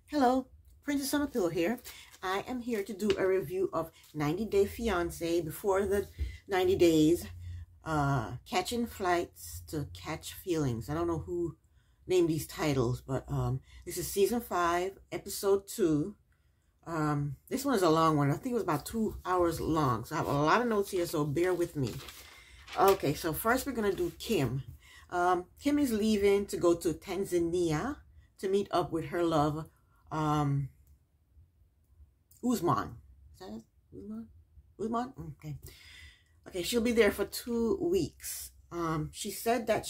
Hello, Princess on a Pillow here. I am here to do a review of 90 Day Fiance before the 90 days, catching flights to catch feelings. I don't know who named these titles, but this is season 5, episode 2. This one is a long one. I think it was about 2 hours long, so I have a lot of notes here, so bear with me. Okay, so first we're going to do Kim. Kim is leaving to go to Tanzania to meet up with her love, Uzma. Is that it? Uzma? Okay. Okay, she'll be there for 2 weeks. She said that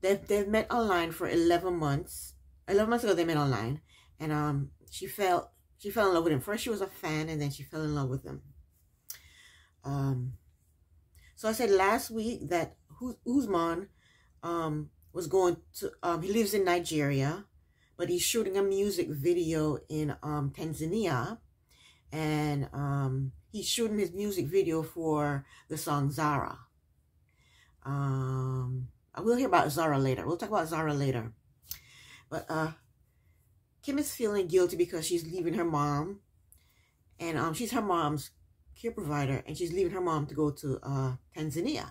they've met online for 11 months. 11 months ago they met online, and she fell in love with him. First she was a fan, and then she fell in love with him. So I said last week that Uzman was going to, he lives in Nigeria, but he's shooting a music video in Tanzania, and he's shooting his music video for the song Zara. We'll hear about Zara later. We'll talk about Zara later. But Kim is feeling guilty because she's leaving her mom, and she's her mom's care provider, and she's leaving her mom to go to Tanzania.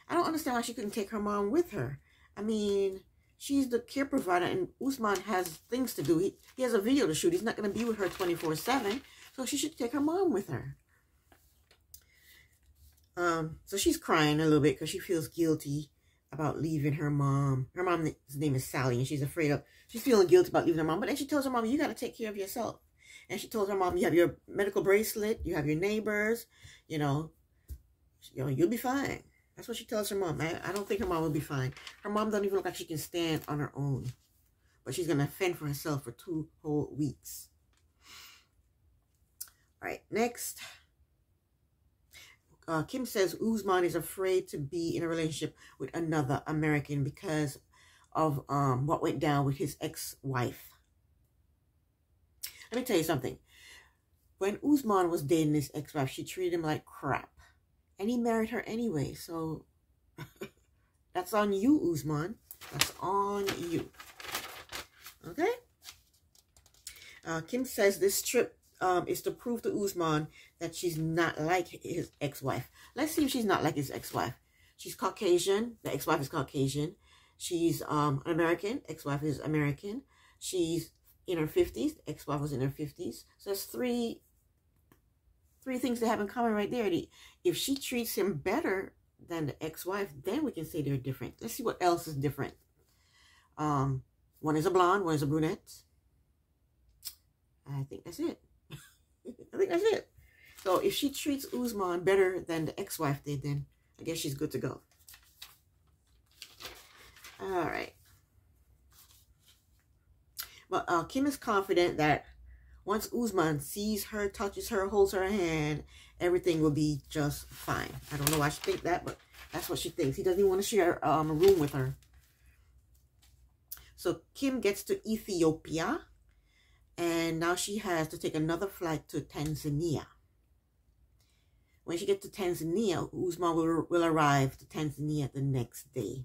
I don't understand why she couldn't take her mom with her. I mean, she's the care provider, and Usman has things to do. He has a video to shoot. He's not going to be with her 24/7, so she should take her mom with her. So she's crying a little bit because she feels guilty about leaving her mom. Her mom's name is Sally, and she's feeling guilty about leaving her mom. But then she tells her mom, you got to take care of yourself. And she told her mom, you have your medical bracelet, you have your neighbors, you'll be fine. That's what she tells her mom. I don't think her mom will be fine. Her mom doesn't even look like she can stand on her own. But she's going to fend for herself for 2 whole weeks. All right, next. Kim says Uzman is afraid to be in a relationship with another American because of what went down with his ex-wife. Let me tell you something. When Uzman was dating his ex-wife, she treated him like crap. And he married her anyway. So that's on you, Uzman. That's on you. Okay? Kim says this trip is to prove to Uzman that she's not like his ex-wife. Let's see if she's not like his ex-wife. She's Caucasian. The ex-wife is Caucasian. She's an American. Ex-wife is American. She's in her 50s. The ex-wife was in her 50s. So there's three things they have in common right there. If she treats him better than the ex-wife, then we can say they're different. Let's see what else is different. One is a blonde, one is a brunette. I think that's it. I think that's it. So if she treats Uzman better than the ex-wife did, then I guess she's good to go. All right. But Kim is confident that once Uzman sees her, touches her, holds her hand, everything will be just fine. I don't know why she thinks that, but that's what she thinks. He doesn't even want to share a room with her. So Kim gets to Ethiopia, and now she has to take another flight to Tanzania. When she gets to Tanzania, Uzman will arrive to Tanzania the next day.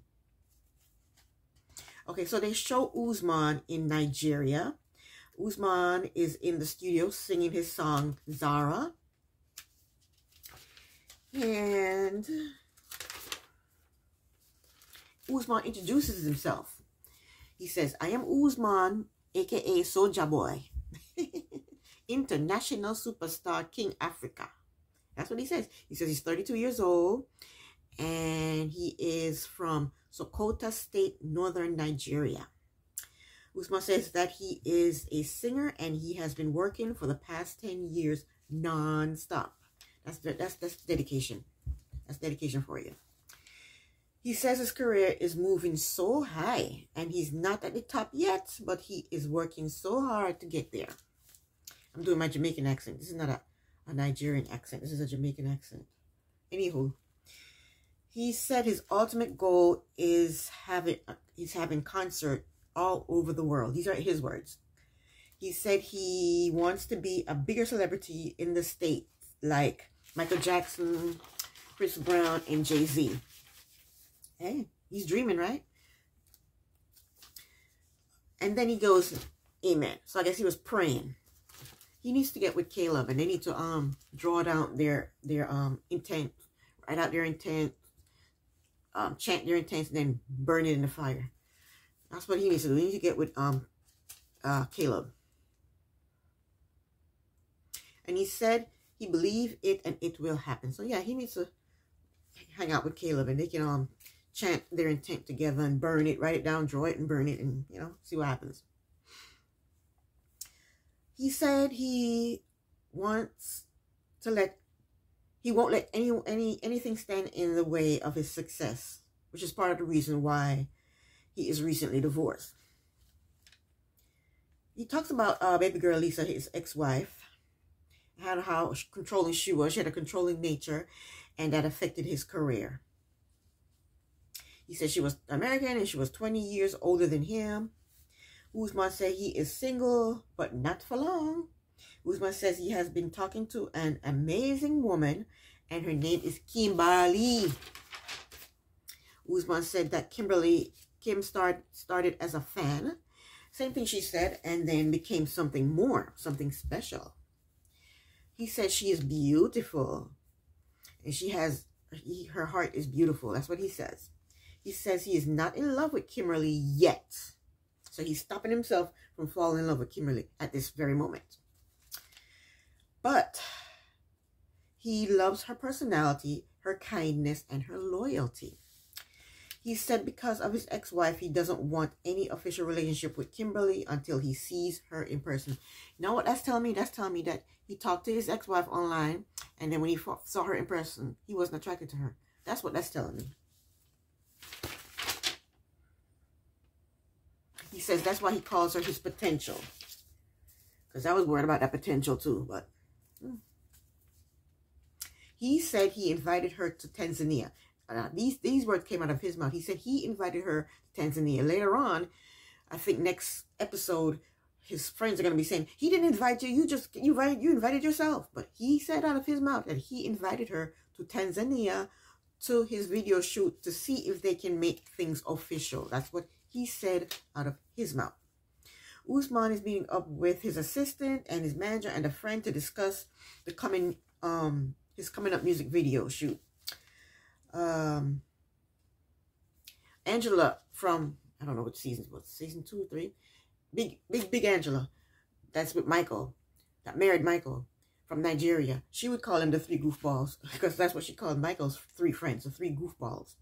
Okay, so they show Uzman in Nigeria. Uzman is in the studio singing his song, Zara. And Uzman introduces himself. He says, I am Uzman, a.k.a. Soulja Boy. International superstar, King Africa. That's what he says. He says he's 32 years old, and he is from Sokoto State, northern Nigeria. Uzma says that he is a singer, and he has been working for the past 10 years non-stop. That's dedication. That's dedication for you. He says his career is moving so high, and he's not at the top yet, but he is working so hard to get there. I'm doing my Jamaican accent. This is not a Nigerian accent. This is a Jamaican accent. Anywho, he said his ultimate goal is having concert all over the world. These are his words. He said he wants to be a bigger celebrity in the States, like Michael Jackson, Chris Brown, and Jay-Z. Hey, he's dreaming, right? And then he goes, Amen. So I guess he was praying. He needs to get with Caleb, and they need to draw down their intent, write out their intent, chant their intents, and then burn it in the fire. That's what he needs to do. He needs to get with Caleb. And he said he believed it and it will happen. So yeah, he needs to hang out with Caleb, and they can chant their intent together and burn it, write it down, draw it, and burn it, and see what happens. He said he wants to he won't let anything stand in the way of his success, which is part of the reason why he is recently divorced. He talks about baby girl Lisa, his ex-wife, how controlling she was. She had a controlling nature, and that affected his career. He said she was American and she was 20 years older than him. Uzma said he is single, but not for long. Uzma says he has been talking to an amazing woman, and her name is Kimberly. Uzma said that Kim started as a fan. Same thing she said, and then became something more, something special. He said she is beautiful, and her heart is beautiful. That's what he says. He says he is not in love with Kimberly yet. So he's stopping himself from falling in love with Kimberly at this very moment. But he loves her personality, her kindness, and her loyalty. He said because of his ex-wife, he doesn't want any official relationship with Kimberly until he sees her in person. You know what that's telling me? That's telling me that he talked to his ex-wife online, and then when he saw her in person, he wasn't attracted to her. That's what that's telling me. He says that's why he calls her his potential. Because I was worried about that potential too. But he said he invited her to Tanzania. These words came out of his mouth. He said he invited her to Tanzania. Later on, I think next episode, his friends are going to be saying, he didn't invite you. You invited yourself. But he said out of his mouth that he invited her to Tanzania to his video shoot to see if they can make things official. That's what he said out of his mouth. Uzma is meeting up with his assistant and his manager and a friend to discuss the his coming up music video shoot. Angela from, I don't know what season it was, season 2 or 3. Big Angela. That's with Michael. That married Michael from Nigeria. She would call him the 3 goofballs because that's what she called Michael's 3 friends, the 3 goofballs.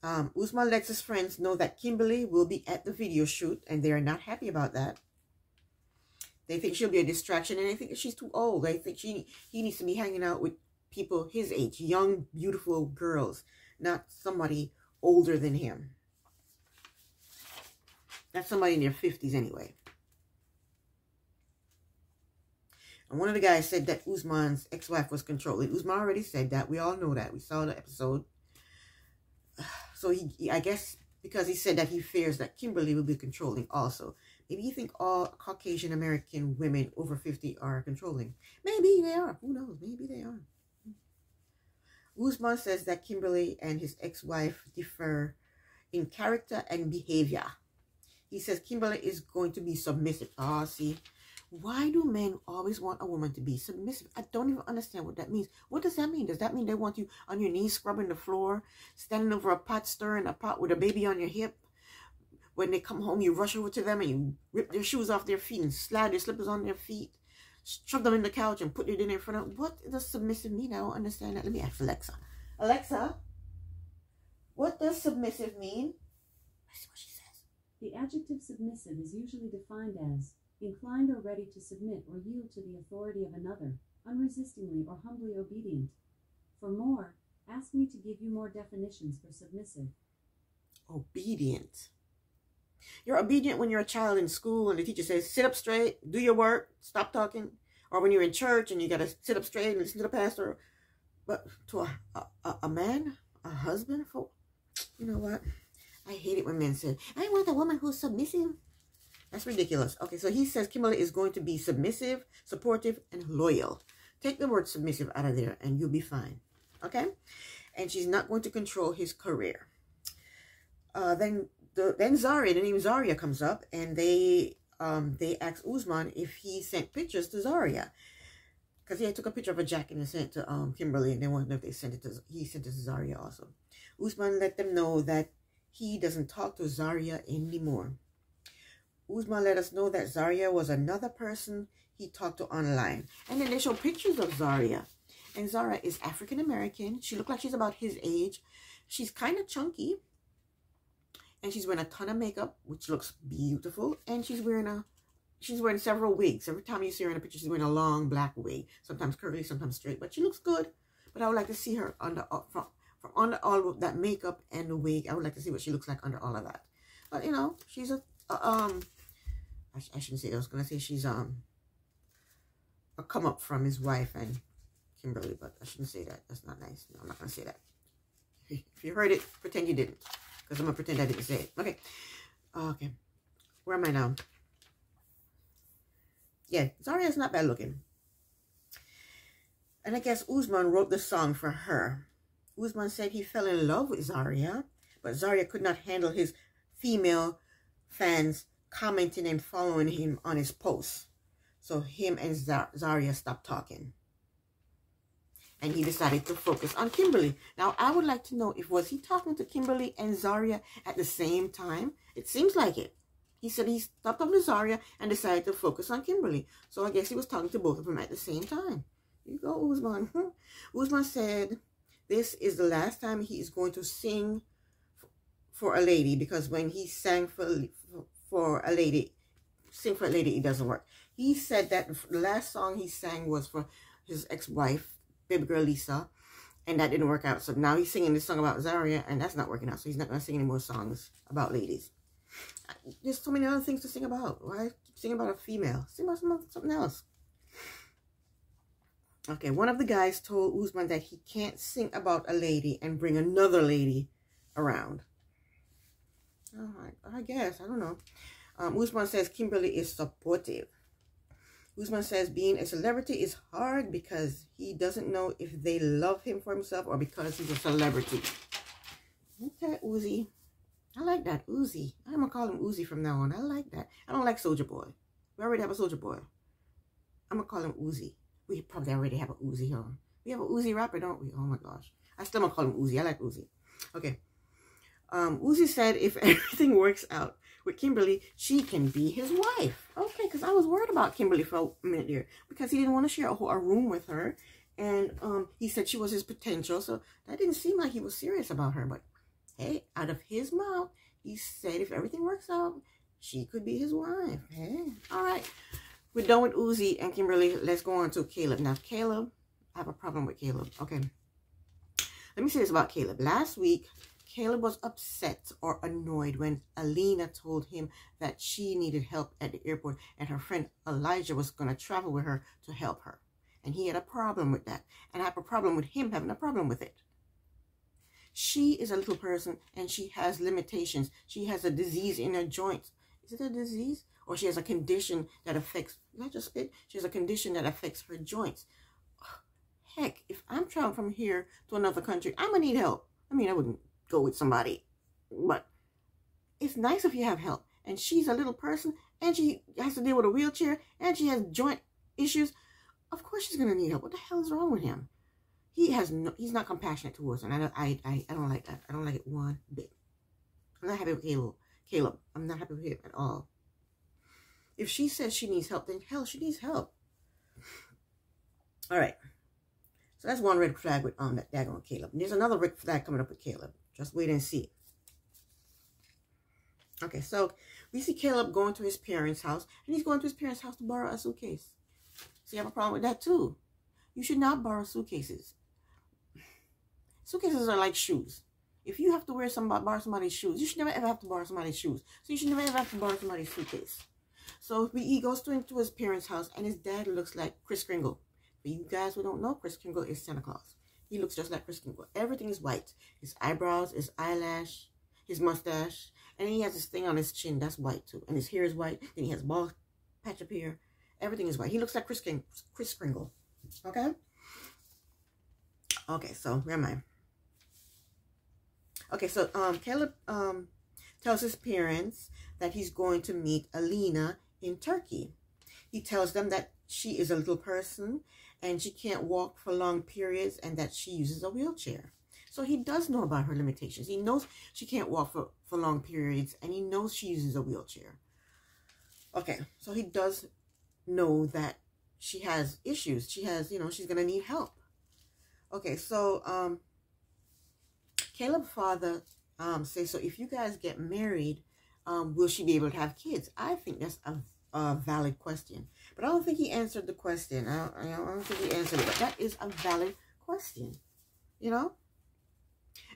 Uzma lets his friends know that Kimberly will be at the video shoot, and they are not happy about that. They think she'll be a distraction, and they think she's too old. They think he needs to be hanging out with people his age, young, beautiful girls, not somebody older than him. Not somebody in their 50s anyway. And one of the guys said that Uzman's ex-wife was controlling. Uzma already said that. We all know that. We saw the episode. So I guess because he said that he fears that Kimberly will be controlling also. Maybe you think all Caucasian American women over 50 are controlling. Maybe they are. Who knows? Maybe they are. Uzma says that Kimberly and his ex-wife differ in character and behavior. He says Kimberly is going to be submissive. See, why do men always want a woman to be submissive? I don't even understand what that means. What does that mean? Does that mean they want you on your knees scrubbing the floor, standing over a pot, stirring a pot with a baby on your hip? When they come home, you rush over to them and you rip their shoes off their feet and slide their slippers on their feet, shove them in the couch and put it in front of. What does submissive mean? I don't understand that. Let me ask Alexa. Alexa, what does submissive mean? Let's see what she says. The adjective submissive is usually defined as inclined or ready to submit or yield to the authority of another, unresistingly or humbly obedient. For more, ask me to give you more definitions for submissive. Obedient. You're obedient when you're a child in school and the teacher says, sit up straight, do your work, stop talking. Or when you're in church and you got to sit up straight and listen to the pastor. But to a man, a husband, you know what? I hate it when men say, I want a woman who's submissive. That's ridiculous. Okay, so he says Kimberly is going to be submissive, supportive, and loyal. Take the word submissive out of there and you'll be fine. Okay? And she's not going to control his career. Then then Zaria, the name Zaria comes up, and they asked Uzma if he sent pictures to Zaria. Because he took a picture of a jacket and sent it to Kimberly, and they wanted to know if he sent it to Zaria also. Uzma let them know that he doesn't talk to Zaria anymore. Uzma let us know that Zaria was another person he talked to online. And then they show pictures of Zaria. And Zaria is African American. She looked like she's about his age. She's kind of chunky. And she's wearing a ton of makeup, which looks beautiful. And she's wearing several wigs. Every time you see her in a picture, she's wearing a long black wig. Sometimes curly, sometimes straight. But she looks good. But I would like to see her under all of that makeup and the wig. I would like to see what she looks like under all of that. But, you know, she's I shouldn't say. I was going to say she's a come up from his wife and Kimberly. But I shouldn't say that. That's not nice. No, I'm not going to say that. If you heard it, pretend you didn't. Because I'm going to pretend I didn't say it. Okay. Okay. Where am I now? Yeah, Zaria's not bad looking. And I guess Uzma wrote the song for her. Uzma said he fell in love with Zaria, but Zaria could not handle his female fans commenting and following him on his posts. So him and Zaria stopped talking. And he decided to focus on Kimberly. Now, I would like to know was he talking to Kimberly and Zaria at the same time? It seems like it. He said he stopped talking to Zaria and decided to focus on Kimberly. So I guess he was talking to both of them at the same time. Here you go, Uzma. Uzma said this is the last time he is going to sing for a lady, because when he sang for a lady, it doesn't work. He said that the last song he sang was for his ex-wife, baby girl Lisa, and that didn't work out. So now he's singing this song about Zaria, and that's not working out. So he's not going to sing any more songs about ladies. There's so many other things to sing about. Why sing about a female? Sing about something else. Okay, one of the guys told Uzma that he can't sing about a lady and bring another lady around. Oh, I guess. I don't know. Uzma says Kimberly is supportive. Uzma says being a celebrity is hard because he doesn't know if they love him for himself or because he's a celebrity. Okay, Uzi. I like that, Uzi. I'm going to call him Uzi from now on. I like that. I don't like Soulja Boy. We already have a Soulja Boy. I'm going to call him Uzi. We probably already have a Uzi, huh? We have a Uzi rapper, don't we? Oh, my gosh. I still going to call him Uzi. I like Uzi. Okay. Uzi said if everything works out with Kimberly, she can be his wife. Okay, because I was worried about Kimberly for a minute there, because he didn't want to share a room with her. And he said she was his potential. So that didn't seem like he was serious about her. But hey, out of his mouth, he said if everything works out, she could be his wife. Hey, all right. We're done with Uzi and Kimberly. Let's go on to Caleb. Now, Caleb, I have a problem with Caleb. Okay. Let me say this about Caleb. Last week, Caleb was upset or annoyed when Alina told him that she needed help at the airport and her friend Elijah was going to travel with her to help her. And he had a problem with that. And I have a problem with him having a problem with it. She is a little person and she has limitations. She has a disease in her joints. Is it a disease? Or she has a condition that affects, not just spit, she has a condition that affects her joints. Heck, if I'm traveling from here to another country, I'm going to need help. I mean, I wouldn't go with somebody, but it's nice if you have help. And she's a little person and she has to deal with a wheelchair and she has joint issues. Of course she's going to need help. What the hell is wrong with him? He's not compassionate towards her. And I don't like that. I don't like it one bit. I'm not happy with Caleb. I'm not happy with him at all. If she says she needs help, then hell, she needs help. All right. So that's one red flag with that daggone Caleb. And there's another red flag coming up with Caleb. Just wait and see. Okay, so we see Caleb going to his parents' house. And he's going to his parents' house to borrow a suitcase. So you have a problem with that too. You should not borrow suitcases. Suitcases are like shoes. If you have to borrow somebody's shoes, you should never ever have to borrow somebody's shoes. So you should never ever have to borrow somebody's suitcase. So he goes into his parents' house and his dad looks like Kris Kringle. For you guys who don't know, Kris Kringle is Santa Claus. He looks just like Kris Kringle. Everything is white. His eyebrows, his eyelash, his mustache. And he has this thing on his chin that's white too. And his hair is white. Then he has a bald patch of hair. Everything is white. He looks like Kris Kringle. Okay? Okay, so where am I? Okay, so Caleb tells his parents that he's going to meet Alina in Turkey. He tells them that she is a little person and she can't walk for long periods and that she uses a wheelchair. So he does know about her limitations. He knows she can't walk for long periods and he knows she uses a wheelchair. Okay, so he does know that she has issues. She has, she's going to need help. Okay, so Caleb's father says, so if you guys get married, will she be able to have kids? I think that's a valid question. But I don't think he answered the question. I don't think he answered it. But that is a valid question, And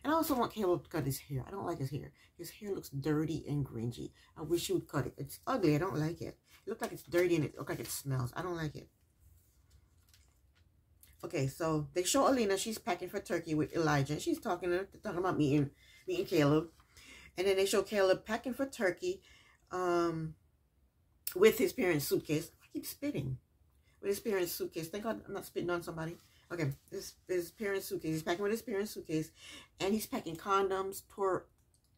I also want Caleb to cut his hair. I don't like his hair. His hair looks dirty and grungy. I wish he would cut it. It's ugly. I don't like it. It looks like it's dirty and it looks like it smells. I don't like it. Okay, so they show Alina. She's packing for Turkey with Elijah. She's talking about meeting Caleb. And then they show Caleb packing for Turkey with his parents' suitcase. I keep spitting. With his parents' suitcase. Thank God I'm not spitting on somebody. Okay, his parents' suitcase. He's packing with his parents' suitcase. And he's packing condoms,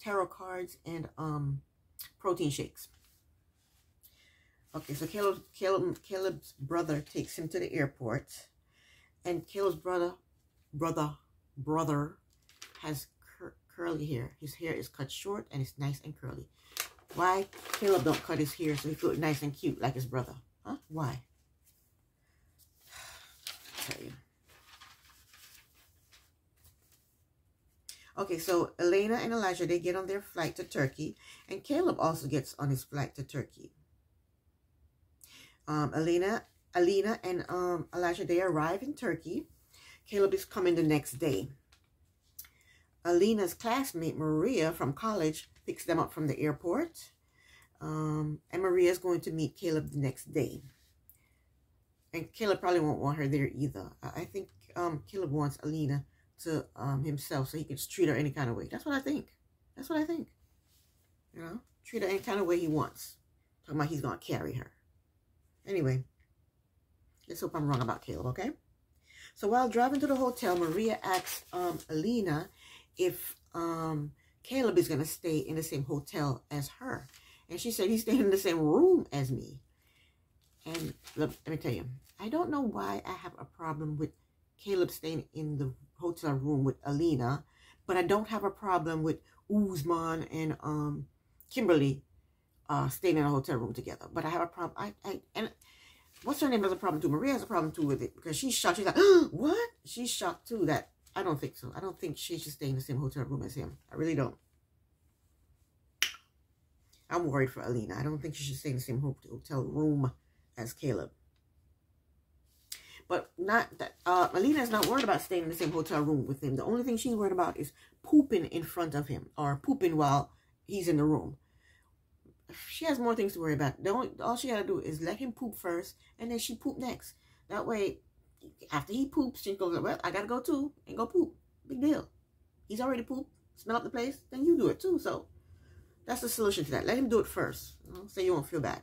tarot cards, and protein shakes. Okay, so Caleb's brother takes him to the airport. And Caleb's brother has curly hair. His hair is cut short and it's nice and curly. Why Caleb don't cut his hair so he feels nice and cute like his brother? Huh? Why? I'll tell you. Okay, so Elena and Elijah, they get on their flight to Turkey. And Caleb also gets on his flight to Turkey. Alina and Elijah, they arrive in Turkey. Caleb is coming the next day. Alina's classmate, Maria, from college, picks them up from the airport. And Maria is going to meet Caleb the next day. And Caleb probably won't want her there either. I think Caleb wants Alina to himself so he can treat her any kind of way. That's what I think. That's what I think. Treat her any kind of way he wants. Talking about he's going to carry her. Anyway. Let's hope I'm wrong about Caleb, okay? So while driving to the hotel, Maria asks Alina if Caleb is going to stay in the same hotel as her. And she said he's staying in the same room as me. And let me tell you, I don't know why I have a problem with Caleb staying in the hotel room with Alina, but I don't have a problem with Uzma and Kimberly staying in a hotel room together. But I have a problem. And what's her name has a problem too. Maria has a problem too with it because she's shocked. She's like, oh, what? She's shocked too that I don't think so. I don't think she should stay in the same hotel room as him. I really don't. I'm worried for Alina. I don't think she should stay in the same hotel room as Caleb. But not that Alina is not worried about staying in the same hotel room with him. The only thing she's worried about is pooping in front of him or pooping while he's in the room. She has more things to worry about. All she got to do is let him poop first, and then she poop next. That way, after he poops, she goes, well, I got to go too, and go poop. Big deal. He's already pooped, smell up the place, then you do it too. So that's the solution to that. Let him do it first, so you won't feel bad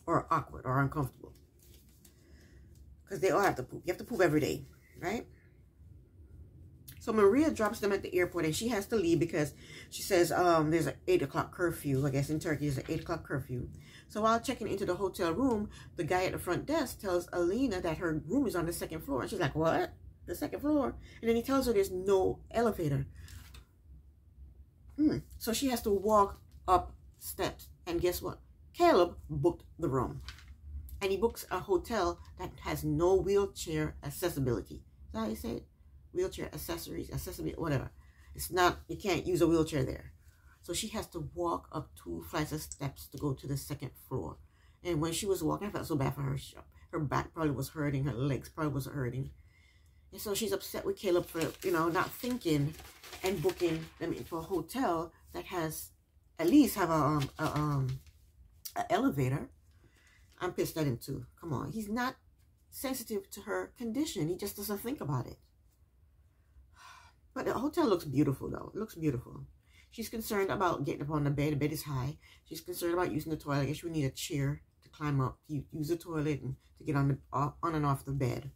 or awkward or uncomfortable. Because they all have to poop. You have to poop every day, right? So Maria drops them at the airport and she has to leave because she says there's an 8 o'clock curfew. I guess in Turkey there's an 8 o'clock curfew. So while checking into the hotel room, the guy at the front desk tells Alina that her room is on the 2nd floor. And she's like, what? The 2nd floor? And then he tells her there's no elevator. So she has to walk up steps. And guess what? Caleb booked the room. And he books a hotel that has no wheelchair accessibility. Is that how you say it? Wheelchair accessories, accessibility, whatever. It's not, you can't use a wheelchair there. So she has to walk up 2 flights of steps to go to the 2nd floor. And when she was walking, I felt so bad for her. Her back probably was hurting. Her legs probably was hurting. And so she's upset with Caleb for, not thinking and booking them into a hotel that has, at least have a elevator. I'm pissed at him too. Come on. He's not sensitive to her condition. He just doesn't think about it. But the hotel looks beautiful, though. It looks beautiful. She's concerned about getting up on the bed. The bed is high. She's concerned about using the toilet. I guess she would need a chair to climb up, to use the toilet, and to get on and off the bed.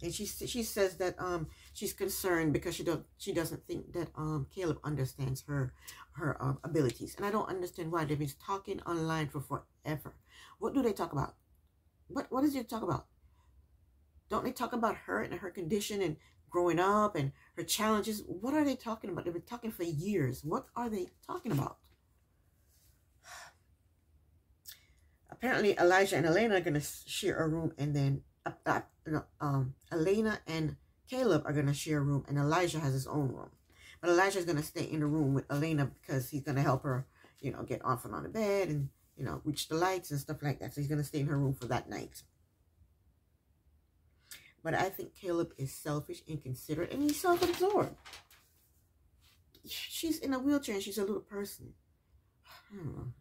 And she says that she's concerned because she doesn't think that Caleb understands her abilities. And I don't understand why. They've been talking online for forever. What do they talk about? What does it talk about? Don't they talk about her and her condition and growing up and her challenges? What are they talking about? They've been talking for years. What are they talking about? Apparently, Elijah and Elena are going to share a room, and then Elena and Caleb are going to share a room, and Elijah has his own room. But Elijah is going to stay in the room with Elena because he's going to help her, you know, get off and on the bed and, you know, reach the lights and stuff like that. So he's going to stay in her room for that night. But I think Caleb is selfish, inconsiderate, and he's self-absorbed. She's in a wheelchair and she's a little person. I don't know.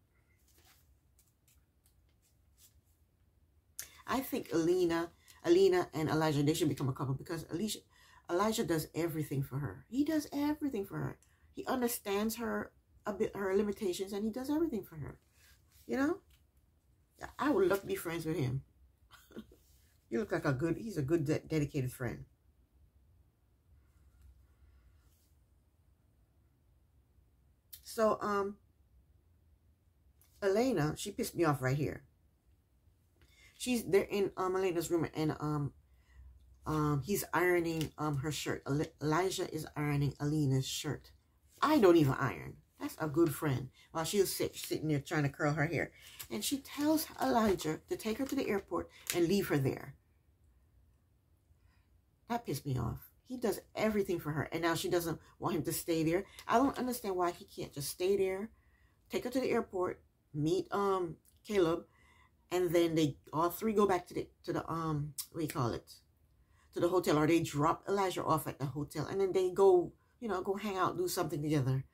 I think Elena and Elijah, they should become a couple because Elijah does everything for her. He does everything for her. He understands her limitations, and he does everything for her. You know? I would love to be friends with him. You look like he's a good, dedicated friend. So, Elena, she pissed me off right here. They're in Elena's room, and he's ironing her shirt. Elijah is ironing Elena's shirt. I don't even iron. That's a good friend. While she was sitting there trying to curl her hair, and she tells Elijah to take her to the airport and leave her there. That pissed me off. He does everything for her, and now she doesn't want him to stay there. I don't understand why he can't just stay there, take her to the airport, meet Caleb, and then they all three go back to the what do you call it? To the hotel, or they drop Elijah off at the hotel, and then they go, you know, go hang out, do something together.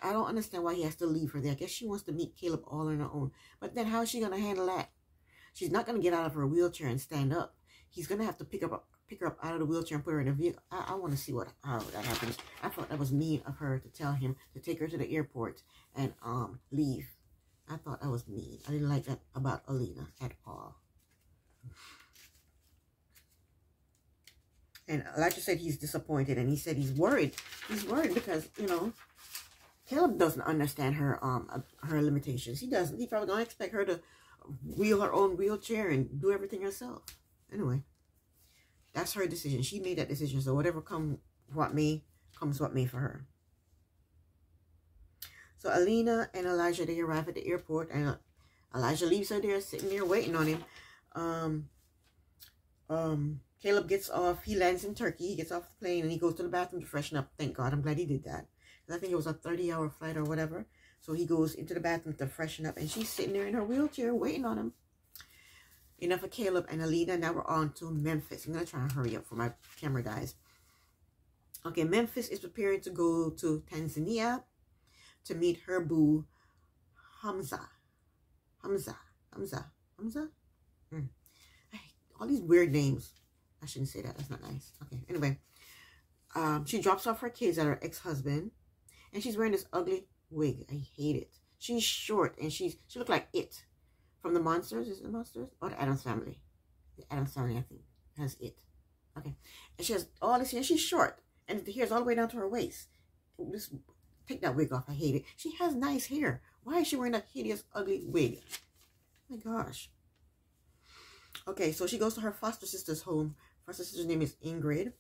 I don't understand why he has to leave her there. I guess she wants to meet Caleb all on her own. But then how is she gonna handle that? She's not gonna get out of her wheelchair and stand up. He's gonna have to pick her up out of the wheelchair and put her in a vehicle. I want to see how that happens. I thought that was mean of her to tell him to take her to the airport and leave. I thought that was mean. I didn't like that about Elena at all. And Elijah said he's disappointed, and he said he's worried. He's worried because, you know, Caleb doesn't understand her limitations. He doesn't. He probably don't expect her to wheel her own wheelchair and do everything herself. Anyway, that's her decision. She made that decision. So whatever comes what may for her. So Elena and Elijah, they arrive at the airport, and Elijah leaves her there, sitting there waiting on him. Caleb gets off. He lands in Turkey. He gets off the plane, and he goes to the bathroom to freshen up. Thank God. I'm glad he did that. I think it was a 30-hour flight or whatever. So he goes into the bathroom to freshen up, and she's sitting there in her wheelchair waiting on him. Enough of Caleb and Elena. Now we're on to Memphis. I'm going to try and hurry up for my camera dies. Okay, Memphis is preparing to go to Tanzania to meet her boo, Hamza. All these weird names. I shouldn't say that. That's not nice. Okay, anyway. She drops off her kids at her ex-husband, and she's wearing this ugly wig. I hate it. She's short, and she looked like It from the Monsters. Is it the Monsters? Or the Addams Family? The Addams Family, I think, has It. Okay. And she has all this hair. She's short, and the hair's all the way down to her waist. Just take that wig off. I hate it. She has nice hair. Why is she wearing that hideous, ugly wig? Oh my gosh. Okay, so she goes to her foster sister's home. Foster sister's name is Ingrid.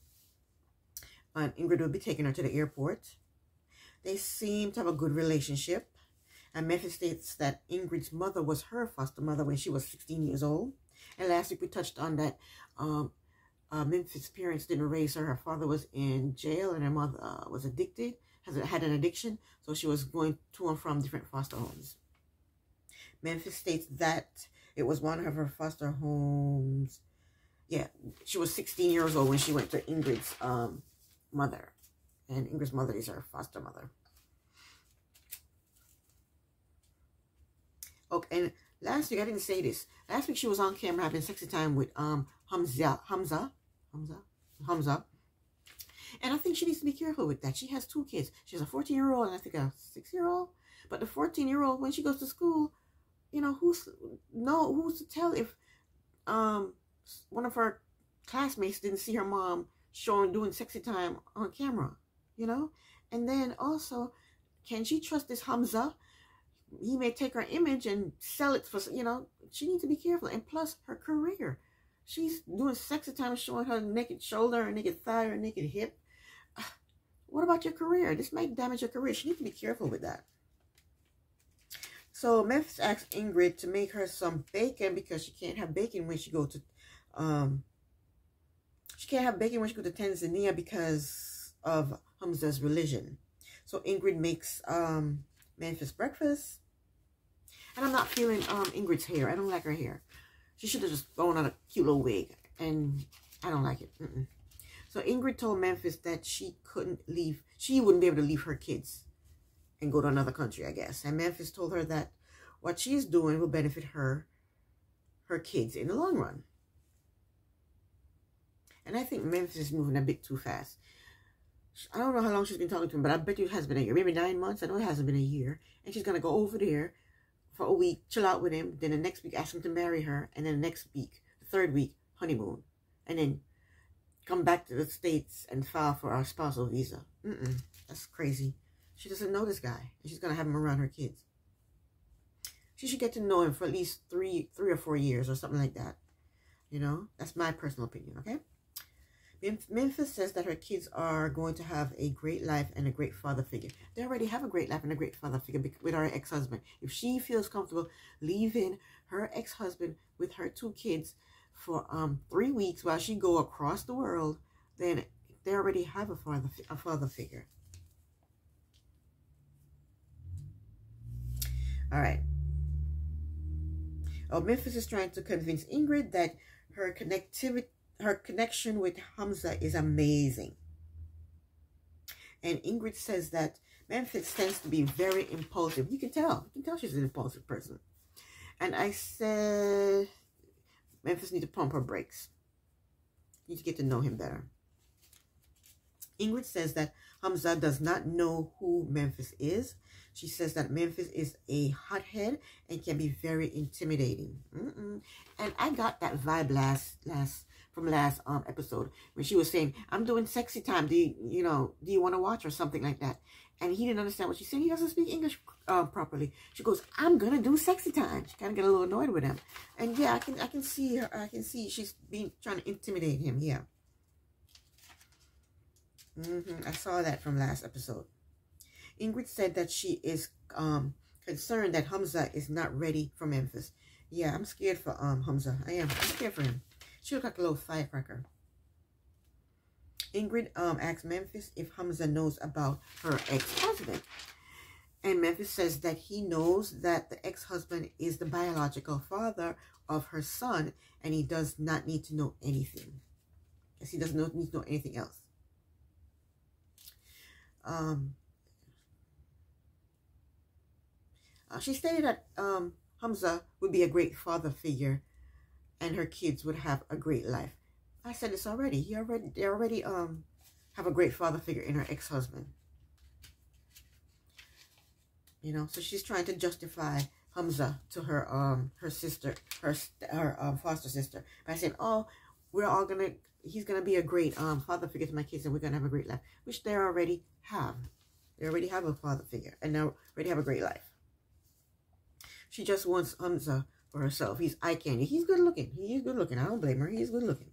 And Ingrid will be taking her to the airport. They seem to have a good relationship. And Memphis states that Ingrid's mother was her foster mother when she was 16 years old. And last week we touched on that Memphis' parents didn't raise her. Her father was in jail, and her mother was addicted, had an addiction. So she was going to and from different foster homes. Memphis states that it was one of her foster homes. Yeah, she was 16 years old when she went to Ingrid's mother, and Ingrid's mother is her foster mother. Okay, and last week I didn't say this. Last week she was on camera having sexy time with Hamza, and I think she needs to be careful with that. She has two kids. She has a 14-year-old and I think a 6-year-old. But the 14-year-old, when she goes to school, you know, who's to tell if one of her classmates didn't see her mom doing sexy time on camera, you know? And then also, can she trust this Hamza? He may take her image and sell it for, you know, she needs to be careful. And plus, her career. She's doing sexy time showing her naked shoulder, her naked thigh, her naked hip. What about your career? This might damage your career. She needs to be careful with that. So Memphis asked Ingrid to make her some bacon because she can't have bacon when she go to Tanzania because of Hamza's religion. So Ingrid makes Memphis breakfast. And I'm not feeling Ingrid's hair. I don't like her hair. She should have just thrown on a cute little wig. And I don't like it. So Ingrid told Memphis that she wouldn't be able to leave her kids and go to another country, I guess. And Memphis told her that what she's doing will benefit her kids in the long run. And I think Memphis is moving a bit too fast. I don't know how long she's been talking to him, but I bet you it has been a year. Maybe 9 months. I know it hasn't been a year. And she's going to go over there for a week, chill out with him. Then the next week, ask him to marry her. And then the next week, the third week, honeymoon. And then come back to the States and file for our spousal visa. That's crazy. She doesn't know this guy. And she's going to have him around her kids. She should get to know him for at least three or 4 years or something like that. You know, that's my personal opinion, okay? Memphis says that her kids are going to have a great life and a great father figure. They already have a great life and a great father figure with her ex-husband. If she feels comfortable leaving her ex-husband with her 2 kids for 3 weeks while she go across the world, then they already have a father figure. All right. Memphis is trying to convince Ingrid that her connection with Hamza is amazing. And Ingrid says that Memphis tends to be very impulsive. You can tell she's an impulsive person. And I said, Memphis needs to pump her brakes. You need to get to know him better. Ingrid says that Hamza does not know who Memphis is. She says that Memphis is a hothead and can be very intimidating. And I got that vibe from last episode when she was saying, "I'm doing sexy time. Do you want to watch?" or something like that. And he didn't understand what she said. He doesn't speak English properly. She goes, "I'm gonna do sexy time." She kind of get a little annoyed with him. And yeah, I can see her. I can see she's trying to intimidate him. Yeah. I saw that from last episode. Ingrid said that she is concerned that Hamza is not ready for Memphis. Yeah, I'm scared for Hamza. I'm scared for him. She looks like a little firecracker. Ingrid asks Memphis if Hamza knows about her ex-husband. And Memphis says that he knows that the ex-husband is the biological father of her son, and he does not need to know anything. Yes, he doesn't need to know anything else. She stated that Hamza would be a great father figure and her kids would have a great life. I said this already. They already have a great father figure in her ex-husband. You know, so she's trying to justify Hamza to her sister, her foster sister, by saying, "Oh, he's gonna be a great father figure to my kids, and we're gonna have a great life," which they already have. They already have a father figure, and they already have a great life. She just wants Hamza for herself. He's eye candy. He's good looking. He is good looking. I don't blame her. He is good looking.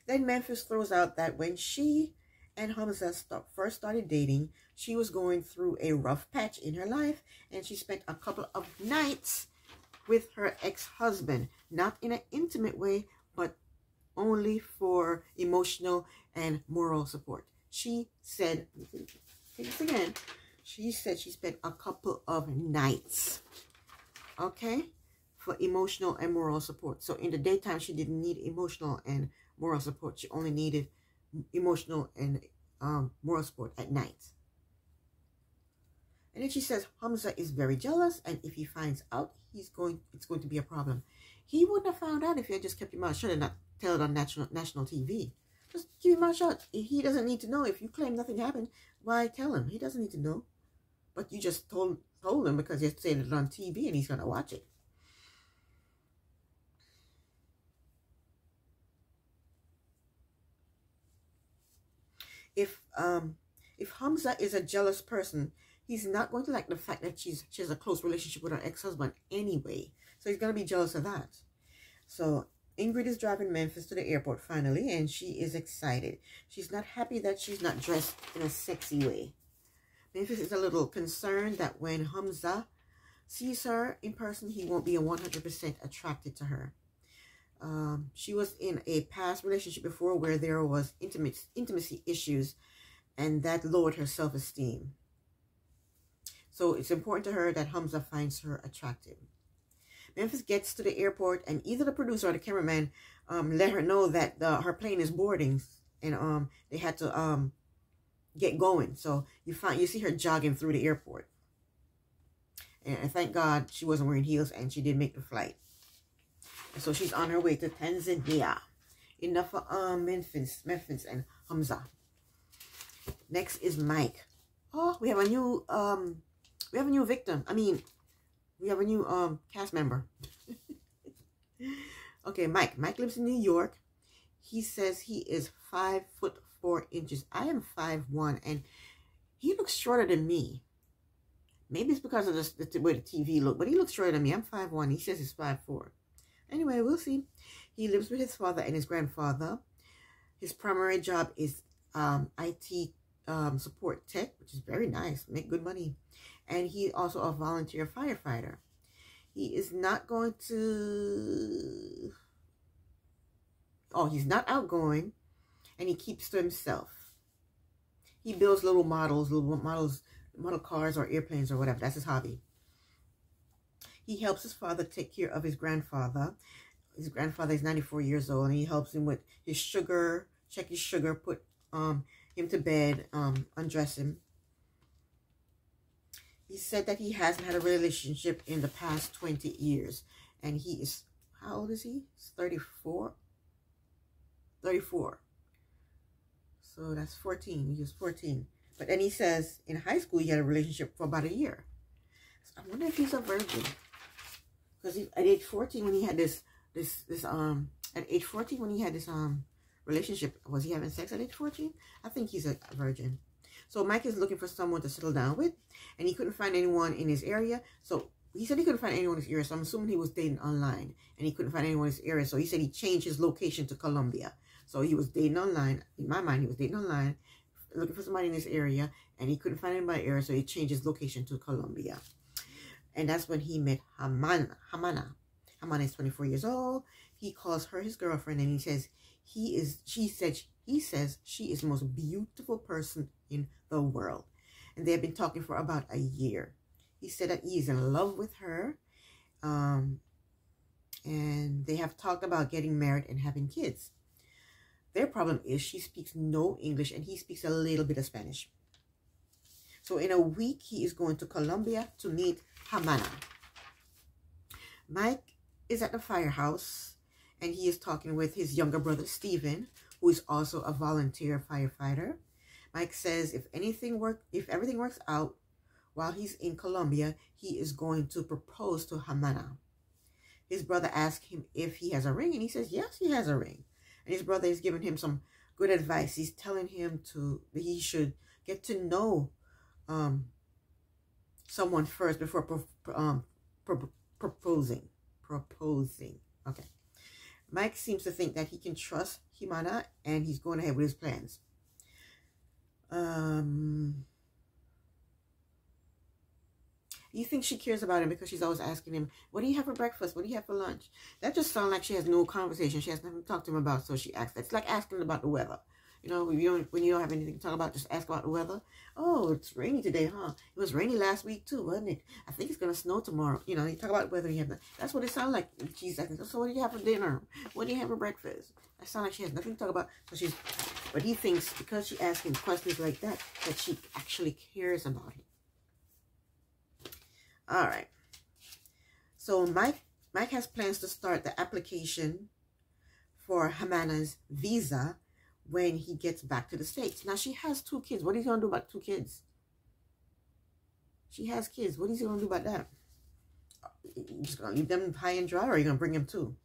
Then Memphis throws out that when she and Hamza first started dating, she was going through a rough patch in her life, and she spent a couple of nights with her ex-husband, not in an intimate way, but only for emotional and moral support. She said, take this again, she said she spent a couple of nights, okay, for emotional and moral support. So in the daytime, she didn't need emotional and moral support. She only needed emotional and moral support at night. And then she says Hamza is very jealous, and if he finds out, it's going to be a problem. He wouldn't have found out if he had just kept your mouth shut and not tell it on national TV. Just keep your mouth shut. He doesn't need to know. If you claim nothing happened, why tell him? He doesn't need to know. But you just told him because you're saying it on TV and he's going to watch it. If Hamza is a jealous person, he's not going to like the fact that she has a close relationship with her ex-husband anyway. So he's going to be jealous of that. So Ingrid is driving Memphis to the airport finally, and she is excited. She's not happy that she's not dressed in a sexy way. Memphis is a little concerned that when Hamza sees her in person, he won't be 100% attracted to her. She was in a past relationship before where there was intimacy issues, and that lowered her self-esteem. So it's important to her that Hamza finds her attractive. Memphis gets to the airport, and either the producer or the cameraman let her know that her plane is boarding, and they had to get going. So you see her jogging through the airport, and thank God she wasn't wearing heels, and she did make the flight. And so she's on her way to Tanzania. Enough for Memphis and Hamza. Next is Mike. Oh, we have a new victim. I mean, we have a new cast member. Okay, Mike. Mike lives in New York. He says he is 5'4". I am 5'1", and he looks shorter than me. Maybe it's because of the way the TV look, but he looks shorter than me. I'm 5'1". He says he's 5'4". Anyway, we'll see. He lives with his father and his grandfather. His primary job is IT support tech, which is very nice. Make good money. And he's also a volunteer firefighter. He is not going to... Oh, he's not outgoing. And he keeps to himself. He builds little model cars or airplanes or whatever. That's his hobby. He helps his father take care of his grandfather. His grandfather is 94 years old, and he helps him with his sugar, check his sugar, put him to bed, undress him. He said that he hasn't had a relationship in the past 20 years. And he is, how old is he? He's 34? 34. So that's 14. He was 14. But then he says in high school he had a relationship for about a year. So I wonder if he's a virgin. Because at age 14 when he had at age 14 when he had this relationship, was he having sex at age 14? I think he's a virgin. So Mike is looking for someone to settle down with, and he couldn't find anyone in his area. So he said he couldn't find anyone in his area, so I'm assuming he was dating online, and he couldn't find anyone in his area. So he said he changed his location to Colombia. So he was dating online. In my mind, he was dating online, looking for somebody in this area, and he couldn't find anybody in the area, so he changed his location to Colombia. And that's when he met Hamana. Hamana is 24 years old. He calls her his girlfriend, and he says she says she is the most beautiful person in the world. And they have been talking for about a year. He said that he is in love with her. And they have talked about getting married and having kids. Their problem is she speaks no English and he speaks a little bit of Spanish. So in a week, he is going to Colombia to meet Hamana. Mike is at the firehouse, and he is talking with his younger brother, Stephen, who is also a volunteer firefighter. Mike says if everything works out while he's in Colombia, he is going to propose to Hamana. His brother asks him if he has a ring, and he says yes, he has a ring. And his brother is giving him some good advice. He's telling him that he should get to know someone first before proposing. Okay. Mike seems to think that he can trust Hamana, and he's going ahead with his plans. You think she cares about him because she's always asking him, what do you have for breakfast? What do you have for lunch? That just sounds like she has no conversation. She has nothing to talk to him about, so she asks. It's like asking about the weather. You know, when you don't have anything to talk about, just ask about the weather. Oh, it's rainy today, huh? It was rainy last week too, wasn't it? I think it's going to snow tomorrow. You know, you talk about whether you have that's what it sounds like. She's asking, so what do you have for dinner? What do you have for breakfast? That sounds like she has nothing to talk about. So but he thinks because she asks him questions like that she actually cares about him. All right. So Mike has plans to start the application for Hamana's visa when he gets back to the States. Now, she has 2 kids. What is he going to do about 2 kids? She has kids. What is he going to do about that? You just going to leave them high and dry, or are you going to bring them too?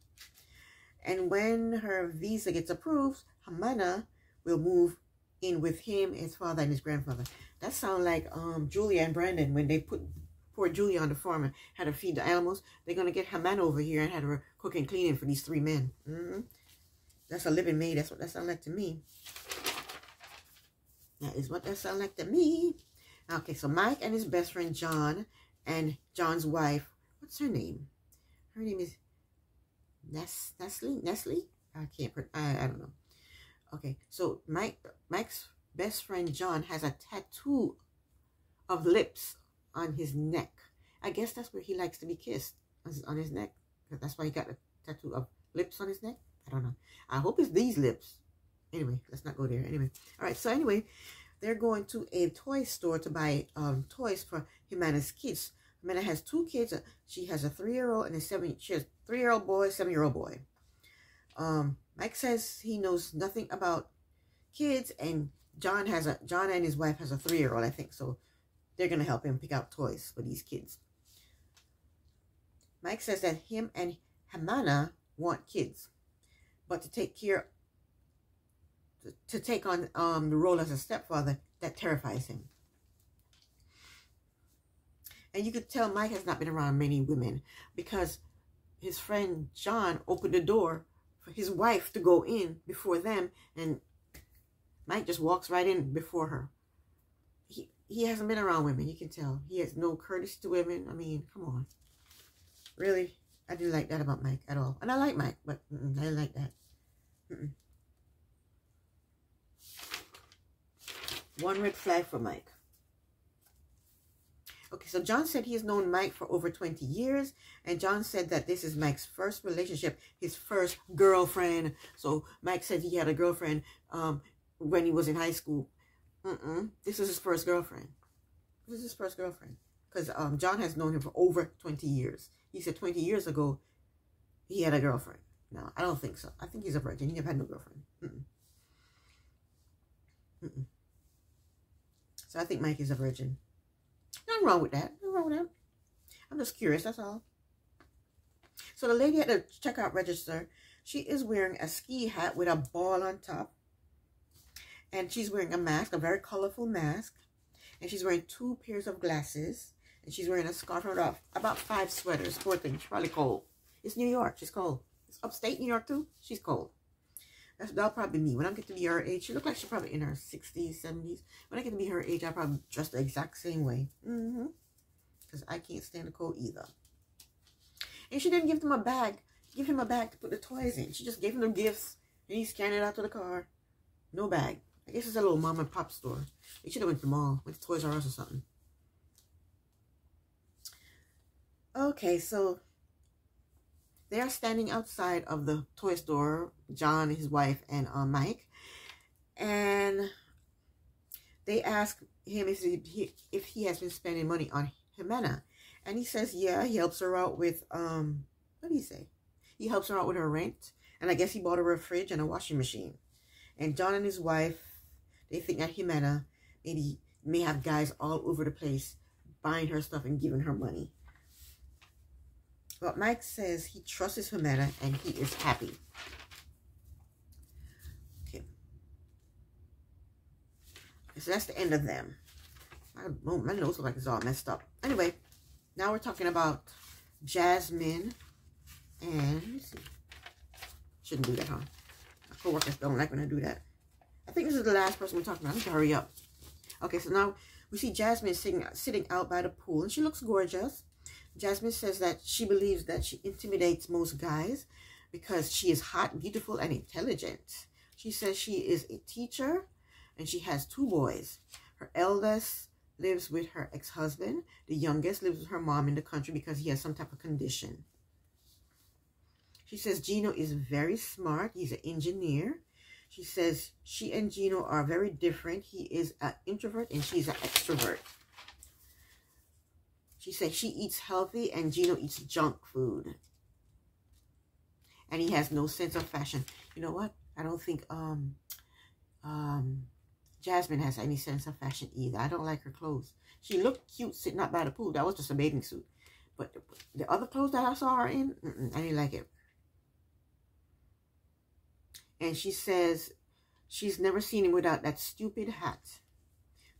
And when her visa gets approved, Hamana will move in with him, his father, and his grandfather. That sounds like Julia and Brandon when they put poor Julia on the farm and had her feed the animals. They're going to get her man over here and had her cook and cleaning for these 3 men. That's a living maid. That's what that sounds like to me. That is what that sounds like to me. Okay, so Mike and his best friend John and John's wife. What's her name? Her name is Nestle? I can't. I don't know. Okay, so Mike's best friend John has a tattoo of lips on his neck. I guess that's where he likes to be kissed, on his neck. That's why he got a tattoo of lips on his neck. I don't know. I hope it's these lips. Anyway, let's not go there. Anyway, all right. So anyway, they're going to a toy store to buy toys for Jimeno's kids. Jimeno has 2 kids. She has a 3-year-old and she has a 3-year-old boy, 7-year-old boy. Mike says he knows nothing about kids, and John and his wife has a 3-year-old, I think. So they're gonna help him pick out toys for these kids. Mike says that him and Jimeno want kids, but to take on the role as a stepfather, that terrifies him. And you could tell Mike has not been around many women, because his friend John opened the door for his wife to go in before them, and Mike just walks right in before her. He hasn't been around women. You can tell. He has no courtesy to women. I mean, come on. Really? I didn't like that about Mike at all. And I like Mike, but I didn't like that. One red flag for Mike. Okay, so John said he has known Mike for over 20 years. And John said that this is Mike's first relationship, his first girlfriend. So Mike said he had a girlfriend when he was in high school. This is his first girlfriend. This is his first girlfriend. Because John has known him for over 20 years. He said 20 years ago he had a girlfriend. No, I don't think so. I think he's a virgin. He never had no girlfriend. So I think Mike is a virgin. Nothing wrong with that. Nothing wrong with that. I'm just curious, that's all. So the lady at the checkout register, she is wearing a ski hat with a ball on top. And she's wearing a mask, a very colorful mask. And she's wearing 2 pairs of glasses. And she's wearing a scarf and about 5 sweaters, 4 things. She's probably cold. It's New York. She's cold. It's upstate New York too. She's cold. That'll probably be me. When I get to be her age, she looks like she's probably in her 60s, 70s. When I get to be her age, I'll probably dress the exact same way. Because I can't stand the cold either. And she didn't give him a bag. Give him a bag to put the toys in. She just gave him the gifts. And he scanned it out to the car. No bag. I guess it's a little mom and pop store. They should have went to the mall. Went to Toys R Us or something. Okay, so they're standing outside of the toy store, John, his wife, and Mike. And they ask him if he has been spending money on Jimeno. And he says, yeah, he helps her out with, what do you say? He helps her out with her rent. And I guess he bought her a fridge and a washing machine. And John and his wife, they think that Jimeno may have guys all over the place buying her stuff and giving her money. But Mike says he trusts Jimeno and he is happy. Okay. So that's the end of them. My nose looks like it's all messed up. Anyway, now we're talking about Jasmine and, let me see. Shouldn't do that, huh? My co-workers don't like when I do that. I think this is the last person we're talking about. I need to hurry up. Okay, so now we see Jasmine sitting out by the pool, and she looks gorgeous. Jasmine says that she believes that she intimidates most guys because she is hot, beautiful, and intelligent. She says she is a teacher, and she has 2 boys. Her eldest lives with her ex-husband. The youngest lives with her mom in the country because he has some type of condition. She says Geno is very smart. He's an engineer. She says she and Geno are very different. He is an introvert and she's an extrovert. She says she eats healthy and Geno eats junk food. And he has no sense of fashion. You know what? I don't think Jasmine has any sense of fashion either. I don't like her clothes. She looked cute sitting out by the pool. That was just a bathing suit. But the other clothes that I saw her in, I didn't like it. And she says She's never seen him without that stupid hat.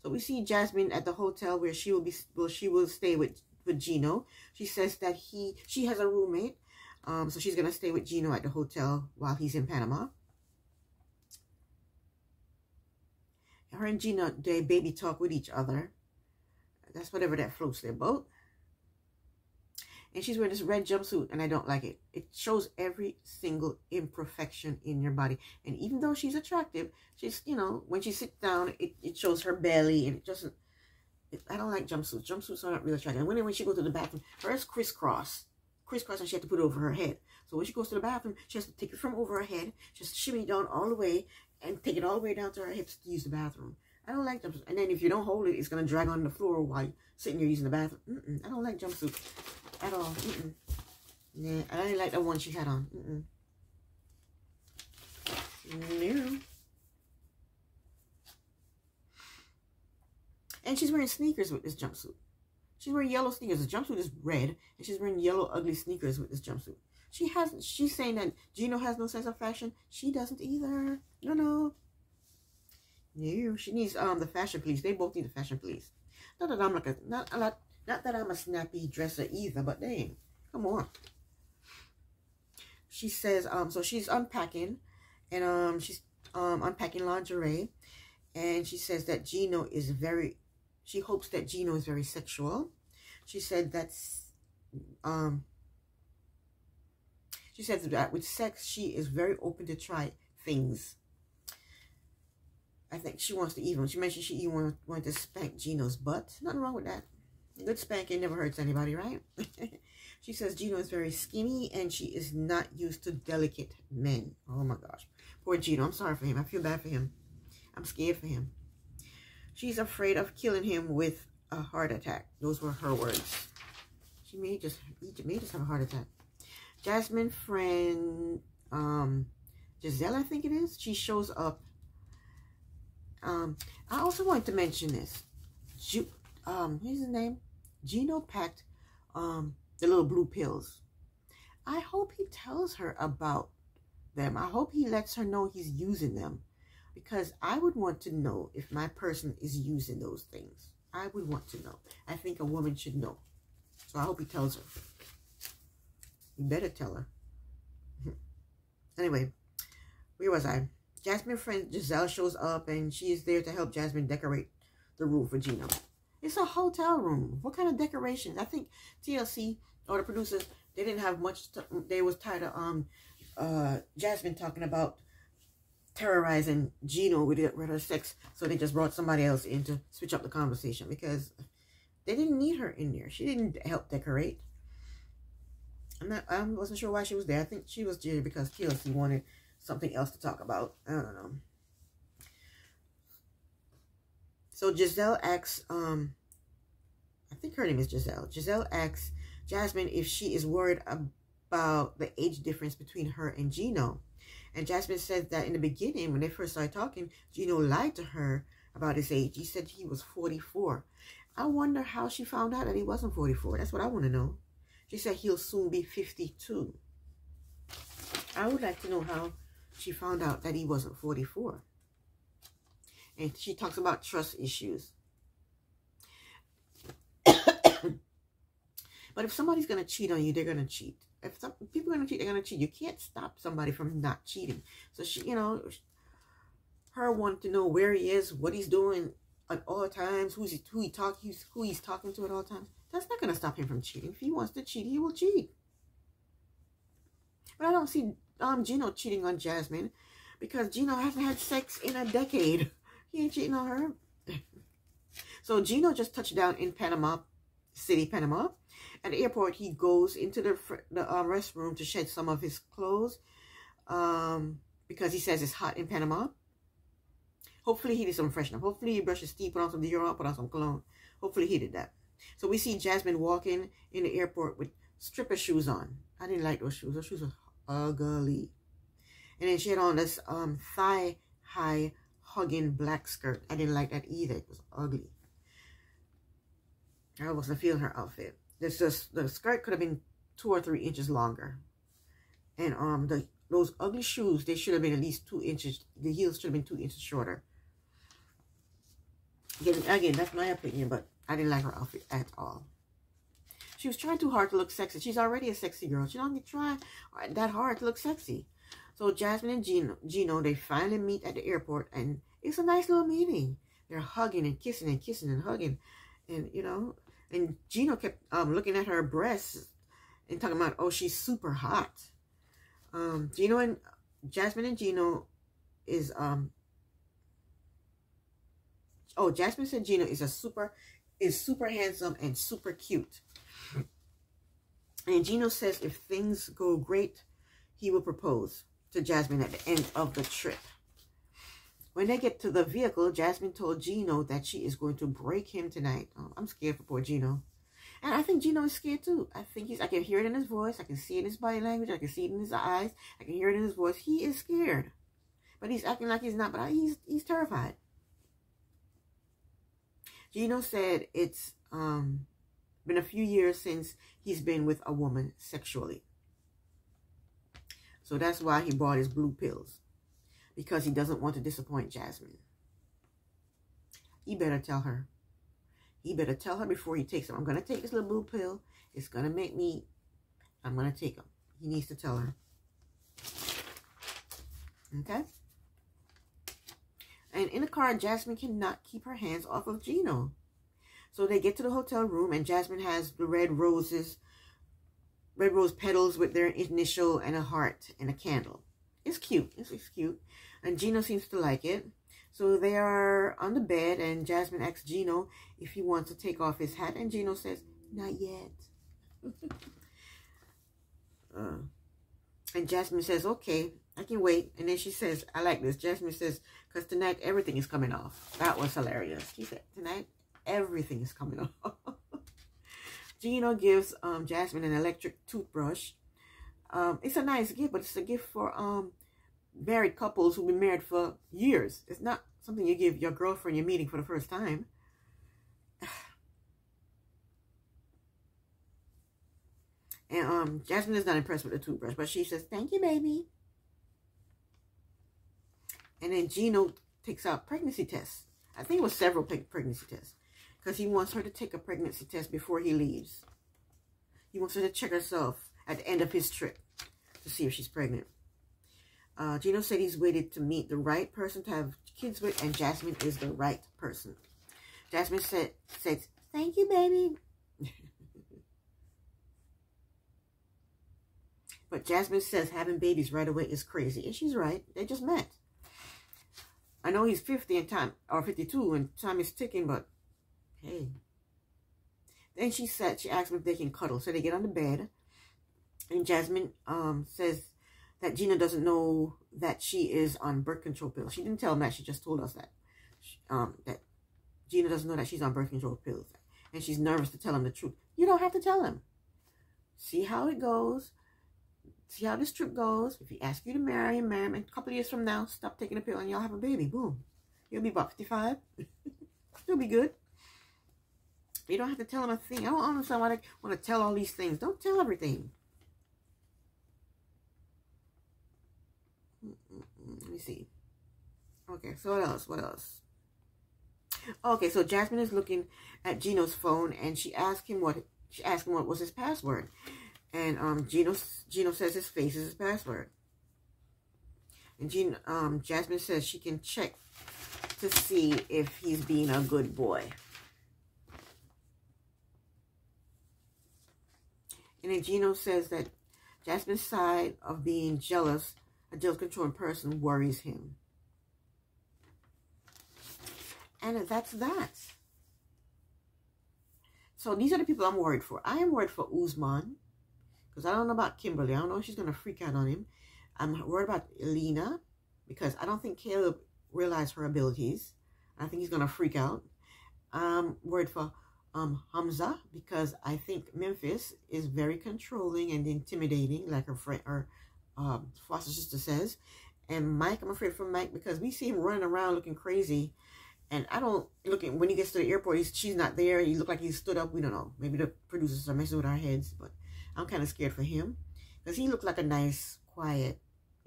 So we see Jasmine at the hotel where she will stay with Geno. She says that she has a roommate. So she's gonna stay with Geno at the hotel while he's in Panama. Her and Geno, they baby talk with each other. That's whatever that floats their boat. And she's wearing this red jumpsuit, and I don't like it. It shows every single imperfection in your body. And even though she's attractive, she's, you know, when she sits down, it shows her belly, and it doesn't, I don't like jumpsuits. Jumpsuits are not really attractive. And when she goes to the bathroom, hers crisscross, and she had to put it over her head. So when she goes to the bathroom, she has to take it from over her head, just shimmy it down all the way, and take it all the way down to her hips to use the bathroom. I don't like jumpsuits. And then if you don't hold it, it's going to drag on the floor while you're sitting here using the bathroom. I don't like jumpsuits at all. Yeah, I didn't like the one she had on. No. And she's wearing sneakers with this jumpsuit. She's wearing yellow sneakers. The jumpsuit is red, and she's wearing yellow, ugly sneakers with this jumpsuit. She's saying that Geno has no sense of fashion. She doesn't either. No. No, she needs the fashion police. They both need the fashion police. Not that I'm like not that I'm a snappy dresser either, but dang, come on. She says so she's unpacking, and she's unpacking lingerie, and she says that Geno is she hopes that Geno is very sexual. She said that's she says that with sex she is very open to try things. I think she wants to even. She mentioned she even wanted to spank Geno's butt. Nothing wrong with that. Good spanking never hurts anybody, right? She says Geno is very skinny and she is not used to delicate men. Oh my gosh. Poor Geno. I'm sorry for him. I feel bad for him. I'm scared for him. She's afraid of killing him with a heart attack. Those were her words. He may just have a heart attack. Jasmine friend, Giselle, I think it is. She shows up. I also wanted to mention this. What's his name? Geno packed the little blue pills. I hope he tells her about them. I hope he lets her know he's using them, because I would want to know if my person is using those things. I would want to know. I think a woman should know. So I hope he tells her. You better tell her. Anyway, where was I? Jasmine friend Giselle shows up, and she is there to help Jasmine decorate the room for Geno. It's a hotel room. What kind of decorations? I think TLC or the producers, they didn't have much. They was tired of Jasmine talking about terrorizing Geno with her sex, so they just brought somebody else in to switch up the conversation, because they didn't need her in there. She didn't help decorate. I wasn't sure why she was there. I think she was there because TLC wanted something else to talk about. I don't know. So Giselle asks, I think her name is Giselle. Giselle asks Jasmine if she is worried about the age difference between her and Geno. And Jasmine said that in the beginning, when they first started talking, Geno lied to her about his age. He said he was 44. I wonder how she found out that he wasn't 44. That's what I want to know. She said he'll soon be 52. I would like to know how she found out that he wasn't 44. And she talks about trust issues. But if somebody's going to cheat on you, they're going to cheat. If people are going to cheat, they're going to cheat. You can't stop somebody from not cheating. So she, you know, her wanting to know where he is, what he's doing at all times, who he's talking to at all times. That's not going to stop him from cheating. If he wants to cheat, he will cheat. But I don't see Geno cheating on Jasmine, because Geno hasn't had sex in a decade. He ain't cheating on her. So Geno just touched down in Panama City, Panama. At the airport, he goes into the restroom to shed some of his clothes because he says it's hot in Panama. Hopefully he did some freshen up. Hopefully he brushed his teeth, put on some deodorant, put on some cologne. Hopefully he did that. So we see Jasmine walking in the airport with stripper shoes on. I didn't like those shoes. Those shoes were ugly. And then she had on this thigh-high hugging black skirt. I didn't like that either. It was ugly. I wasn't feeling her outfit. The skirt could have been 2 or 3 inches longer. And the those ugly shoes, they should have been at least 2 inches. The heels should have been 2 inches shorter. Again, that's my opinion, but I didn't like her outfit at all. She was trying too hard to look sexy. She's already a sexy girl. She don't need to try that hard to look sexy. So Jasmine and Geno, they finally meet at the airport, and it's a nice little meeting. They're hugging and kissing and kissing and hugging, and you know, and Geno kept looking at her breasts and talking about, oh, she's super hot. Jasmine and Geno is Jasmine said Geno is super handsome and super cute. And Geno says if things go great, he will propose to Jasmine at the end of the trip. When they get to the vehicle, Jasmine told Geno that she is going to break him tonight. Oh, I'm scared for poor Geno. And I think Geno is scared too. I can hear it in his voice. I can see it in his body language. I can see it in his eyes. I can hear it in his voice. He is scared. But he's acting like he's not. But he's terrified. Geno said it's been a few years since he's been with a woman sexually. So that's why he bought his blue pills. Because he doesn't want to disappoint Jasmine. He better tell her. He better tell her before he takes them. I'm going to take this little blue pill. It's going to make me... I'm going to take them. He needs to tell her. Okay? And in the car, Jasmine cannot keep her hands off of Geno. So they get to the hotel room, and Jasmine has the red rose petals with their initial and a heart and a candle. It's cute. It's cute. And Geno seems to like it. So they are on the bed, and Jasmine asks Geno if he wants to take off his hat, and Geno says, not yet. And Jasmine says, okay, I can wait. And then she says, I like this. Jasmine says, because tonight everything is coming off. That was hilarious. She said, tonight everything is coming off. Geno gives Jasmine an electric toothbrush. It's a nice gift, but it's a gift for married couples who've been married for years. It's not something you give your girlfriend you're meeting for the first time. And Jasmine is not impressed with the toothbrush, but she says, thank you, baby. And then Geno takes out pregnancy tests. I think it was several pregnancy tests. Because he wants her to take a pregnancy test before he leaves. He wants her to check herself at the end of his trip to see if she's pregnant. Geno said he's waited to meet the right person to have kids with, and Jasmine is the right person. Jasmine said, thank you, baby. But Jasmine says having babies right away is crazy. And she's right. They just met. I know he's 50 and time, or 52 and time is ticking, but hey. Then she asked him if they can cuddle. So they get on the bed. And Jasmine says that Geno doesn't know that she is on birth control pills. She didn't tell him that. She just told us that. That Geno doesn't know that she's on birth control pills. And she's nervous to tell him the truth. You don't have to tell him. See how it goes. See how this trip goes. If he asks you to marry him, and a couple of years from now, stop taking a pill and y'all have a baby. Boom. You'll be about 55. You'll be good. You don't have to tell him a thing. I don't understand why they want to tell all these things. Don't tell everything. Let me see. Okay, so what else? What else? Okay, so Jasmine is looking at Geno's phone, and she asked him what was his password. And Geno says his face is his password. And Jasmine says she can check to see if he's being a good boy. And then Geno says that Jasmine's side of being jealous, a jealous controlling person, worries him. And that's that. So these are the people I'm worried for. I am worried for Uzma. Because I don't know about Kimberly. I don't know if she's going to freak out on him. I'm worried about Elena. Because I don't think Caleb realized her abilities. I think he's going to freak out. I'm worried for Hamza. Because I think Memphis is very controlling and intimidating. Like her friend, or foster sister says. And Mike, I'm afraid for Mike. Because we see him running around looking crazy. And I don't, when he gets to the airport, she's not there. He looked like he stood up. We don't know. Maybe the producers are messing with our heads. But I'm kind of scared for him. Because he looked like a nice, quiet,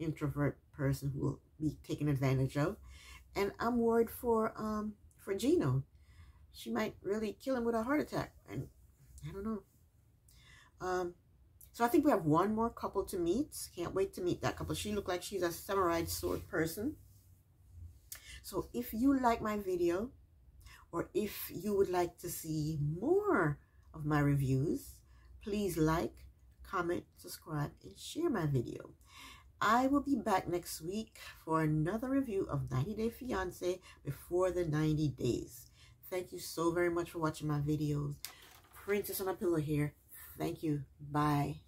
introvert person who will be taken advantage of. And I'm worried for Geno. She might really kill him with a heart attack. And I don't know. So I think we have one more couple to meet. Can't wait to meet that couple. She looked like she's a samurai sword person. So if you like my video, or if you would like to see more of my reviews, please like, comment, subscribe, and share my video. I will be back next week for another review of 90 Day Fiance before the 90 days. Thank you so very much for watching my videos. Princess on a Pillow here. Thank you. Bye.